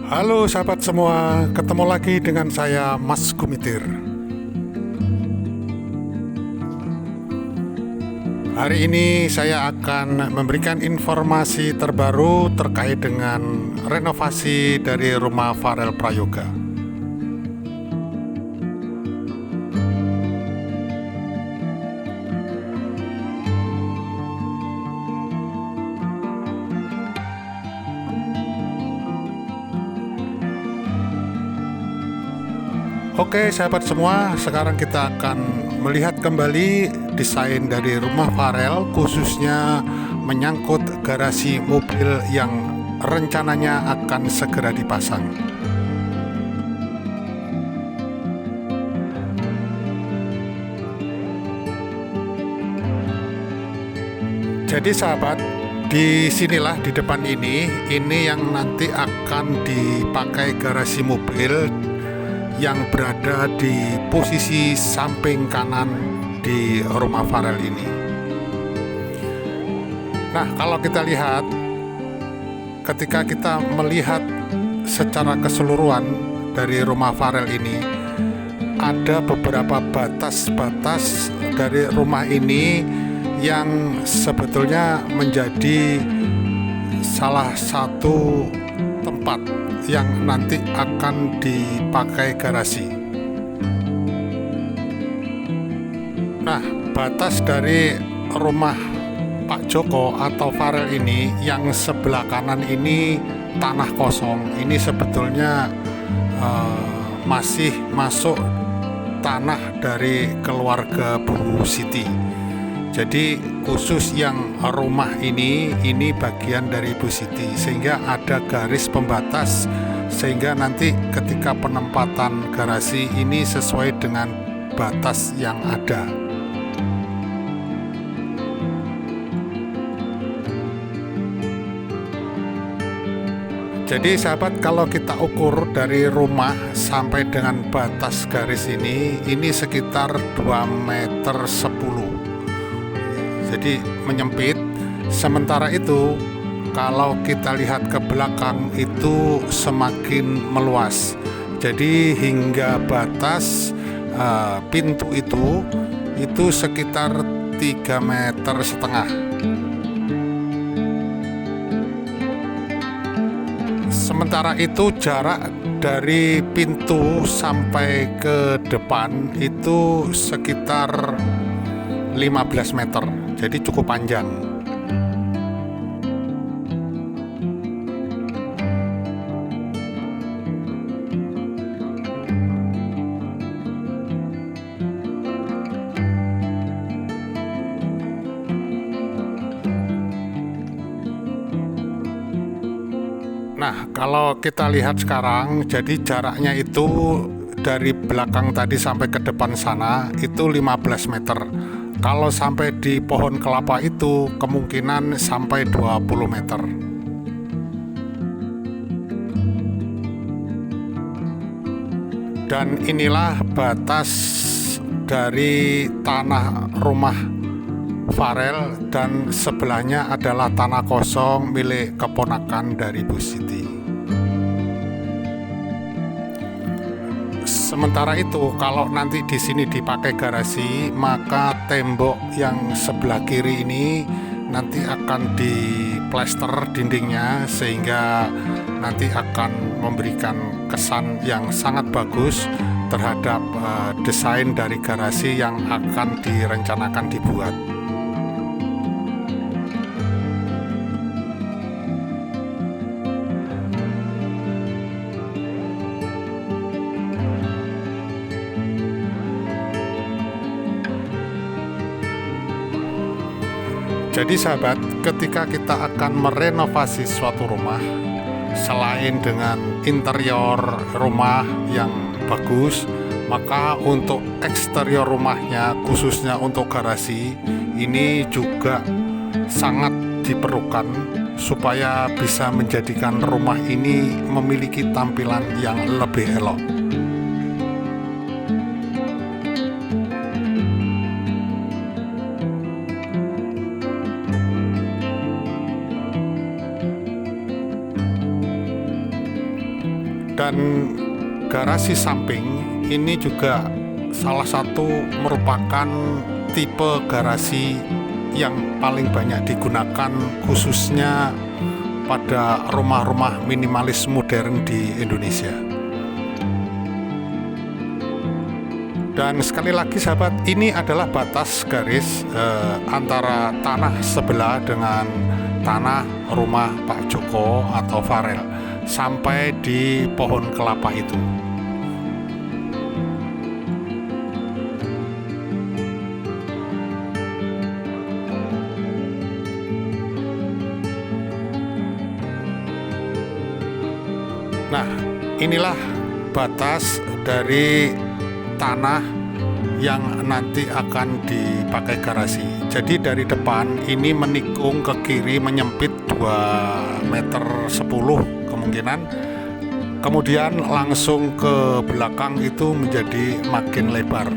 Halo sahabat semua, ketemu lagi dengan saya Mas Gumitir. Hari ini saya akan memberikan informasi terbaru terkait dengan renovasi dari rumah Farel Prayoga. Oke sahabat semua, sekarang kita akan melihat kembali desain dari rumah Farel, khususnya menyangkut garasi mobil yang rencananya akan segera dipasang. Jadi sahabat, di sinilah di depan ini yang nanti akan dipakai garasi mobil yang berada di posisi samping kanan di rumah Farel ini. Nah, kalau kita lihat, ketika kita melihat secara keseluruhan dari rumah Farel ini, ada beberapa batas-batas dari rumah ini yang sebetulnya menjadi salah satu tempat yang nanti akan dipakai garasi. Nah, batas dari rumah Pak Joko atau Farel ini yang sebelah kanan ini tanah kosong. Ini sebetulnya masih masuk tanah dari keluarga Bu Siti. Jadi khusus yang rumah ini bagian dari Bu Siti, sehingga ada garis pembatas, sehingga nanti ketika penempatan garasi ini sesuai dengan batas yang ada. Jadi sahabat, kalau kita ukur dari rumah sampai dengan batas garis ini sekitar 2,10 meter. Jadi menyempit. Sementara itu kalau kita lihat ke belakang itu semakin meluas. Jadi hingga batas pintu itu sekitar 3,5 meter. Sementara itu jarak dari pintu sampai ke depan itu sekitar 15 meter. Jadi cukup panjang. Nah, kalau kita lihat sekarang, jadi jaraknya itu dari belakang tadi sampai ke depan sana itu 15 meter. Kalau sampai di pohon kelapa itu kemungkinan sampai 20 meter. Dan inilah batas dari tanah rumah Farel, dan sebelahnya adalah tanah kosong milik keponakan dari Bu Siti. Sementara itu, kalau nanti di sini dipakai garasi, maka tembok yang sebelah kiri ini nanti akan diplester dindingnya, sehingga nanti akan memberikan kesan yang sangat bagus terhadap desain dari garasi yang akan direncanakan dibuat. Jadi sahabat, ketika kita akan merenovasi suatu rumah, selain dengan interior rumah yang bagus, maka untuk eksterior rumahnya, khususnya untuk garasi, ini juga sangat diperlukan supaya bisa menjadikan rumah ini memiliki tampilan yang lebih elok. Dan garasi samping ini juga salah satu merupakan tipe garasi yang paling banyak digunakan khususnya pada rumah-rumah minimalis modern di Indonesia. Dan sekali lagi sahabat, ini adalah batas garis antara tanah sebelah dengan tanah rumah Pak Joko atau Farel sampai di pohon kelapa itu. Nah, inilah batas dari tanah yang nanti akan dipakai garasi. Jadi dari depan ini menikung ke kiri menyempit 2,10 meter kemungkinan. Kemudian langsung ke belakang itu menjadi makin lebar.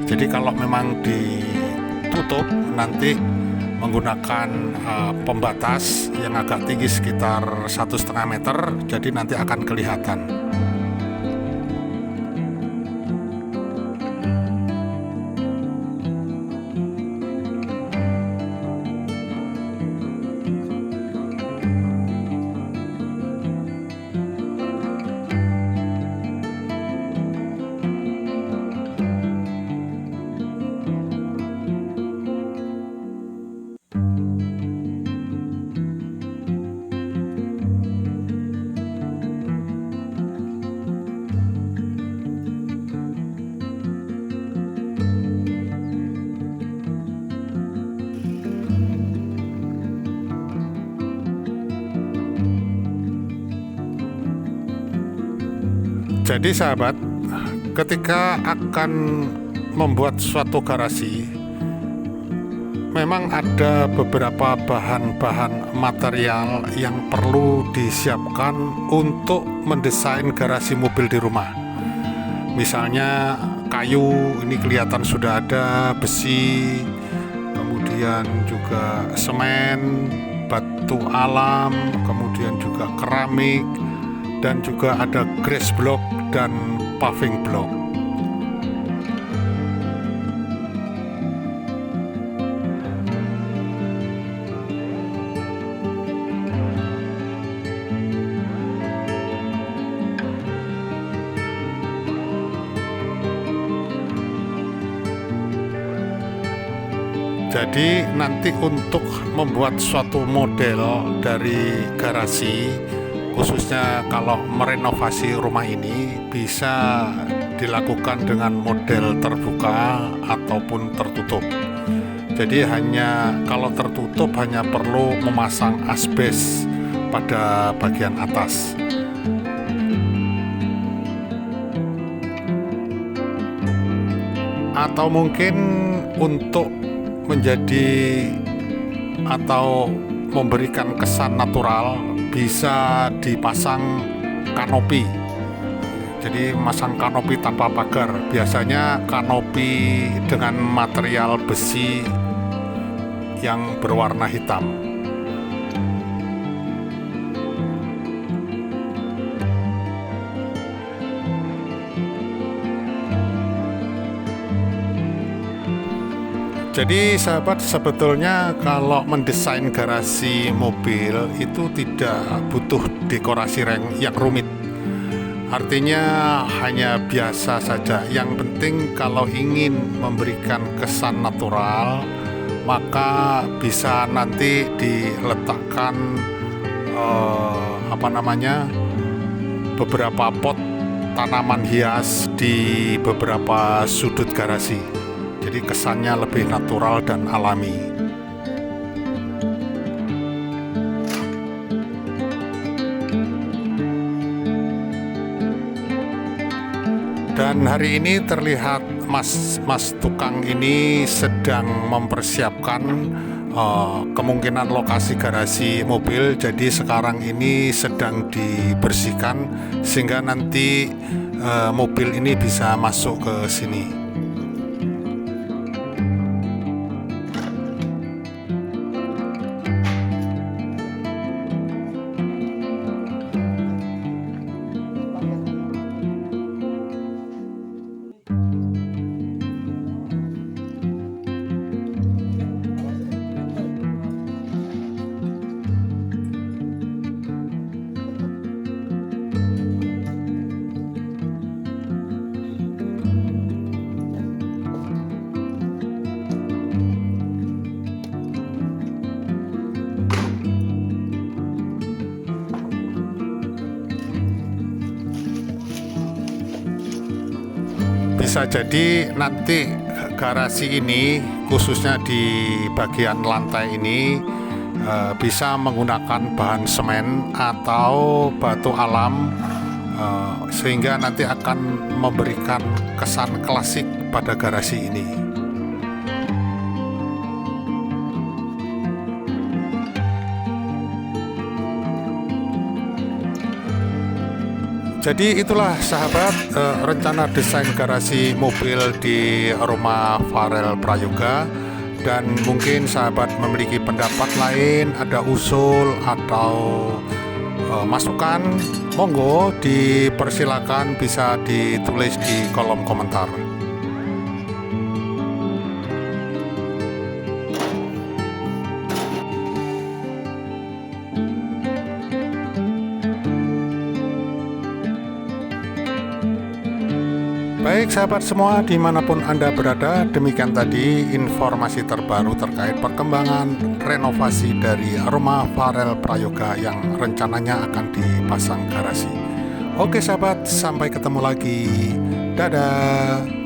Jadi kalau memang ditutup nanti menggunakan pembatas yang agak tinggi sekitar 1,5 meter, jadi nanti akan kelihatan. Jadi sahabat, ketika akan membuat suatu garasi, memang ada beberapa bahan-bahan material yang perlu disiapkan untuk mendesain garasi mobil di rumah. Misalnya kayu, ini kelihatan sudah ada, besi, kemudian juga semen, batu alam, kemudian juga keramik, dan juga ada grass block dan paving block. Jadi nanti untuk membuat suatu model dari garasi, khususnya kalau merenovasi rumah ini, bisa dilakukan dengan model terbuka ataupun tertutup. Jadi kalau tertutup hanya perlu memasang asbes pada bagian atas. Atau mungkin untuk menjadi atau memberikan kesan natural, bisa dipasang kanopi. Jadi masang kanopi tanpa pagar, biasanya kanopi dengan material besi yang berwarna hitam. Jadi sahabat, sebetulnya kalau mendesain garasi mobil itu tidak butuh dekorasi yang rumit. Artinya hanya biasa saja. Yang penting kalau ingin memberikan kesan natural, maka bisa nanti diletakkan beberapa pot tanaman hias di beberapa sudut garasi. Jadi kesannya lebih natural dan alami. Dan hari ini terlihat mas tukang ini sedang mempersiapkan kemungkinan lokasi garasi mobil. Jadi sekarang ini sedang dibersihkan sehingga nanti mobil ini bisa masuk ke sini. bisa jadi nanti garasi ini, khususnya di bagian lantai ini, bisa menggunakan bahan semen atau batu alam, sehingga nanti akan memberikan kesan klasik pada garasi ini. Jadi itulah sahabat, rencana desain garasi mobil di rumah Farel Prayoga. Dan mungkin sahabat memiliki pendapat lain, ada usul atau masukan, monggo dipersilakan, bisa ditulis di kolom komentar. Baik sahabat semua, dimanapun Anda berada, demikian tadi informasi terbaru terkait perkembangan renovasi dari rumah Farel Prayoga yang rencananya akan dipasang garasi. Oke sahabat, sampai ketemu lagi. Dadah.